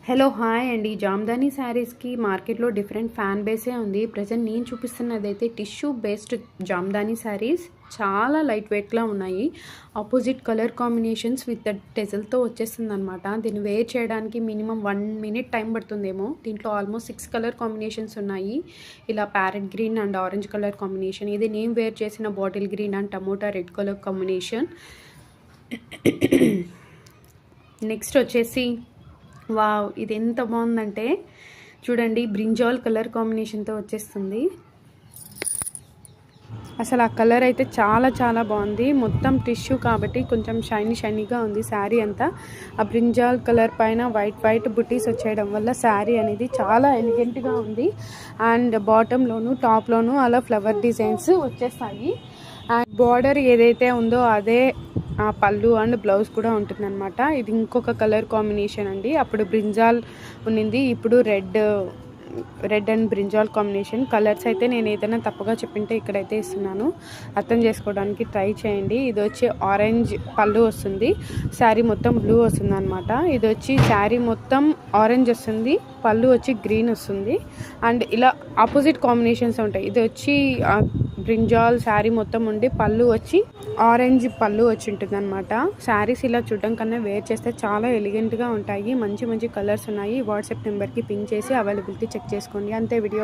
Hello hi అండి. జామ్దాని శారీస్కి మార్కెట్లో డిఫరెంట్ ఫ్యాన్ బేసే ఉంది. ప్రజెంట్ నేను చూపిస్తున్నదైతే టిష్యూ బేస్డ్ జామ్దాని శారీస్. చాలా లైట్ వెయిట్లా ఉన్నాయి. ఆపోజిట్ కలర్ కాంబినేషన్స్ విత్ టెజల్తో వచ్చేస్తుంది అనమాట. దీన్ని వేర్ చేయడానికి మినిమం 1 minute టైం పడుతుందేమో. దీంట్లో ఆల్మోస్ట్ 6 కలర్ కాంబినేషన్స్ ఉన్నాయి. ఇలా parrot green and orange colour combination, ఇది నేను వేర్ చేసిన bottle green and tomato red colour combination. Next వచ్చేసి వావ్, ఇది ఎంత బాగుందంటే చూడండి, బ్రింజాల్ కలర్ కాంబినేషన్తో వచ్చేస్తుంది. అసలు ఆ కలర్ అయితే చాలా చాలా బాగుంది. మొత్తం టిష్యూ కాబట్టి కొంచెం షైనీగా ఉంది శారీ అంతా. ఆ బ్రింజాల్ కలర్ పైన వైట్ బుటీస్ వచ్చేయడం వల్ల శారీ అనేది చాలా ఎలిగెంట్గా ఉంది. అండ్ బాటంలోను టాప్లోను అలా ఫ్లవర్ డిజైన్స్ వచ్చేస్తాయి. అండ్ బార్డర్ ఏదైతే ఉందో అదే ఆ పళ్ళు అండ్ బ్లౌజ్ కూడా ఉంటుందన్నమాట. ఇది ఇంకొక కలర్ కాంబినేషన్ అండి. అప్పుడు బ్రింజాల్ ఉన్నింది, ఇప్పుడు red and brinjal combination. Colours అయితే నేను ఏదైనా తప్పుగా చెప్పింటే ఇక్కడైతే ఇస్తున్నాను, అర్థం చేసుకోవడానికి ట్రై చేయండి. ఇది వచ్చి ఆరెంజ్ పళ్ళు వస్తుంది, శారీ మొత్తం బ్లూ వస్తుంది అనమాట. ఇది వచ్చి శారీ మొత్తం ఆరెంజ్ వస్తుంది, పళ్ళు వచ్చి గ్రీన్ వస్తుంది. అండ్ ఇలా ఆపోజిట్ కాంబినేషన్స్ ఉంటాయి. ఇది వచ్చి బ్రింజాల్ శారీ మొత్తం ఉండి పళ్ళు వచ్చి ఆరెంజ్ పళ్ళు వచ్చి ఉంటుంది అనమాట. శారీస్ ఇలా చూడడం కన్నా వేర్ చేస్తే చాలా ఎలిగెంట్గా ఉంటాయి. మంచి కలర్స్ ఉన్నాయి. వాట్సాప్ నెంబర్కి పింక్ చేసి అవైలబిలిటీ చెక్ చేసుకోండి. అంతే. వీడియో